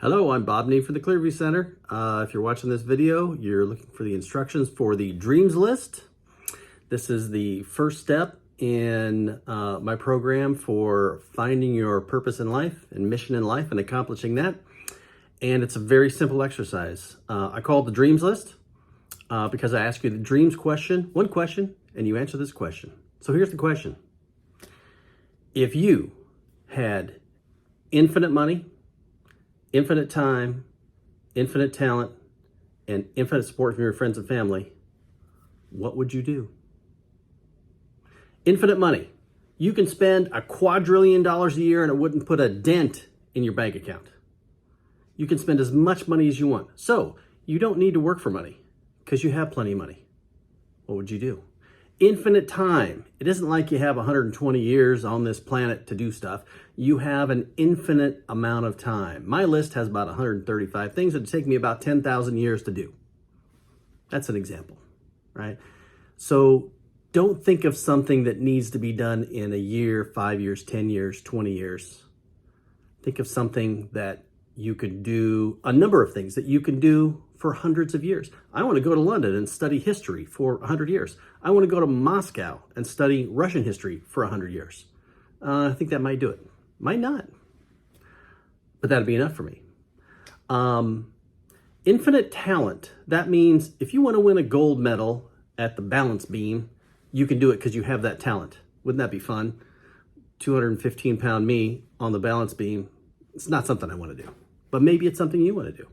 Hello, I'm Bob Nee from the Clearview Center. If you're watching this video, you're looking for the instructions for the Dreams List. This is the first step in my program for finding your purpose in life and mission in life and accomplishing that. And it's a very simple exercise. I call it the Dreams List because I ask you the dreams question, one question, and you answer this question. So here's the question. If you had infinite money, infinite time, infinite talent, and infinite support from your friends and family, what would you do? Infinite money. You can spend $2 quadrillion a year and it wouldn't put a dent in your bank account. You can spend as much money as you want. So you don't need to work for money because you have plenty of money. What would you do? Infinite time. It isn't like you have 120 years on this planet to do stuff. You have an infinite amount of time. My list has about 135 things that would take me about 10,000 years to do. That's an example, right? So don't think of something that needs to be done in a year, 5 years, 10 years, 20 years. Think of something that you could do, a number of things that you can do for hundreds of years. I want to go to London and study history for 100 years. I want to go to Moscow and study Russian history for 100 years. I think that might do it. Might not. But that'd be enough for me. Infinite talent. That means if you want to win a gold medal at the balance beam, you can do it because you have that talent. Wouldn't that be fun? 215-pound me on the balance beam. It's not something I want to do. But maybe it's something you want to do.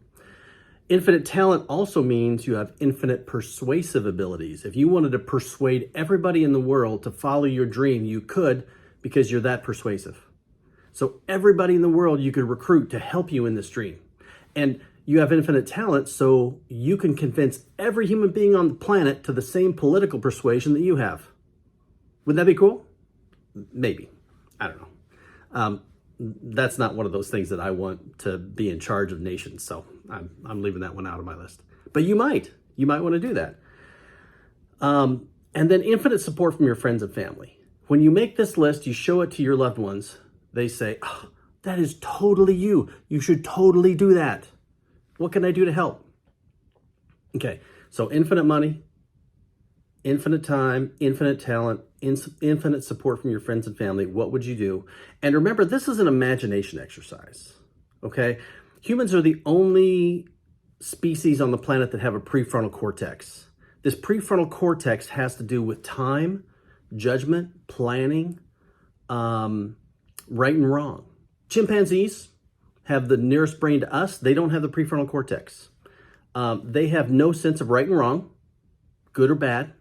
Infinite talent also means you have infinite persuasive abilities. If you wanted to persuade everybody in the world to follow your dream, you could because you're that persuasive. So everybody in the world you could recruit to help you in this dream. And you have infinite talent, so you can convince every human being on the planet to the same political persuasion that you have. Wouldn't that be cool? Maybe. I don't know. That's not one of those things that I want to be in charge of nations. So I'm leaving that one out of my list. But you might want to do that. And then infinite support from your friends and family. When you make this list, you show it to your loved ones. They say, oh, that is totally you. You should totally do that. What can I do to help? Okay, so infinite money, infinite time, infinite talent, infinite support from your friends and family. What would you do? And remember, this is an imagination exercise, okay? Humans are the only species on the planet that have a prefrontal cortex. This prefrontal cortex has to do with time, judgment, planning, right and wrong. Chimpanzees have the nearest brain to us. They don't have the prefrontal cortex. They have no sense of right and wrong, good or bad.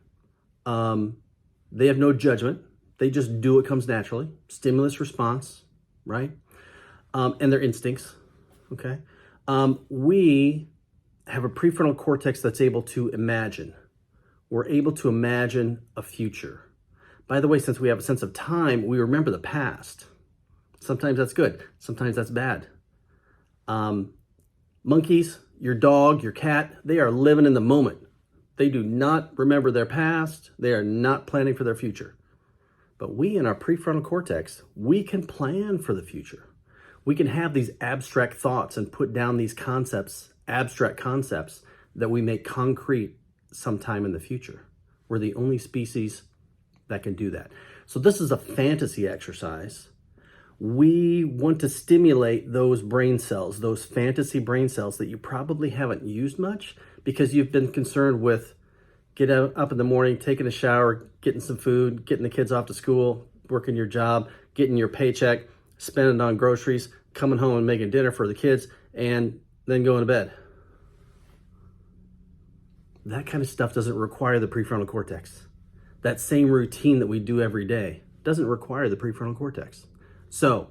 They have no judgment. They just do what comes naturally. Stimulus response, right? And their instincts, okay? We have a prefrontal cortex that's able to imagine. We're able to imagine a future. By the way, since we have a sense of time, we remember the past. Sometimes that's good. Sometimes that's bad. Monkeys, your dog, your cat, they are living in the moment. They do not remember their past. They are not planning for their future. But we in our prefrontal cortex, we can plan for the future. We can have these abstract thoughts and put down these concepts, abstract concepts that we make concrete sometime in the future. We're the only species that can do that. So this is a fantasy exercise. We want to stimulate those brain cells, those fantasy brain cells that you probably haven't used much because you've been concerned with getting up in the morning, taking a shower, getting some food, getting the kids off to school, working your job, getting your paycheck, spending it on groceries, coming home and making dinner for the kids, and then going to bed. That kind of stuff doesn't require the prefrontal cortex. That same routine that we do every day doesn't require the prefrontal cortex. So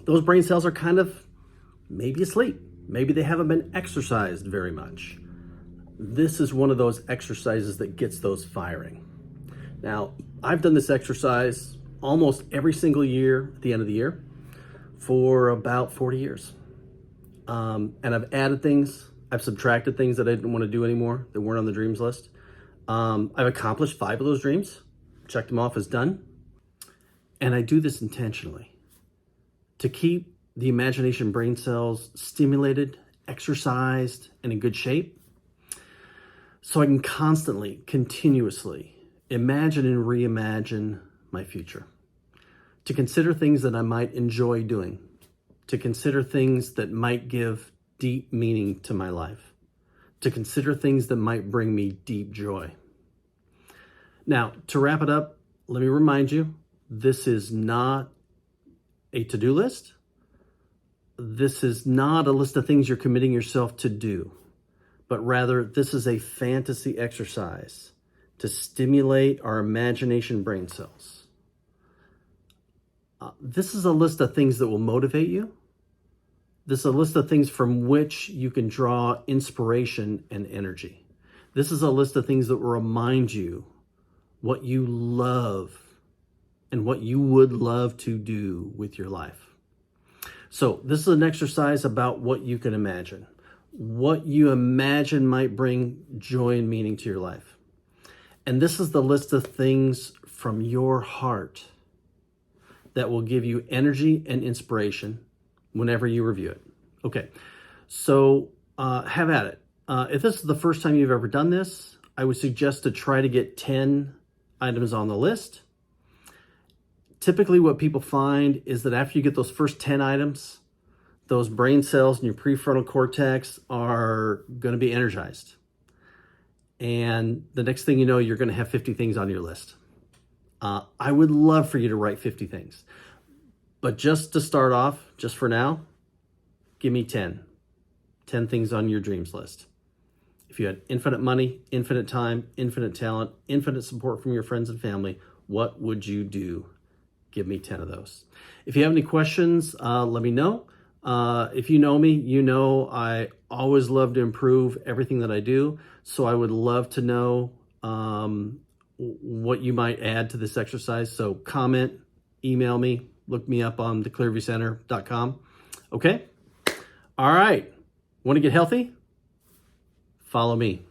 those brain cells are kind of maybe asleep. Maybe they haven't been exercised very much. This is one of those exercises that gets those firing. Now, I've done this exercise almost every single year at the end of the year for about 40 years. And I've added things, I've subtracted things that I didn't want to do anymore that weren't on the dreams list. I've accomplished 5 of those dreams, checked them off as done. And I do this intentionally to keep the imagination brain cells stimulated, exercised, and in good shape, so I can constantly, continuously imagine and reimagine my future. To consider things that I might enjoy doing. To consider things that might give deep meaning to my life. To consider things that might bring me deep joy. Now, to wrap it up, let me remind you, this is not a to-do list. This is not a list of things you're committing yourself to do, but rather this is a fantasy exercise to stimulate our imagination brain cells. This is a list of things that will motivate you. This is a list of things from which you can draw inspiration and energy. This is a list of things that will remind you what you love and what you would love to do with your life. So this is an exercise about what you can imagine. What you imagine might bring joy and meaning to your life. And this is the list of things from your heart that will give you energy and inspiration whenever you review it. Okay, so have at it. If this is the first time you've ever done this, I would suggest to try to get 10 items on the list. Typically what people find is that after you get those first 10 items, those brain cells in your prefrontal cortex are going to be energized. And the next thing you know, you're going to have 50 things on your list. I would love for you to write 50 things. But just to start off, just for now, give me 10. 10 things on your dreams list. If you had infinite money, infinite time, infinite talent, infinite support from your friends and family, what would you do? Give me 10 of those. If you have any questions, let me know. If you know me, you know I always love to improve everything that I do. So I would love to know what you might add to this exercise. So comment, email me, look me up on theclearviewcenter.com. Okay? All right. Want to get healthy? Follow me.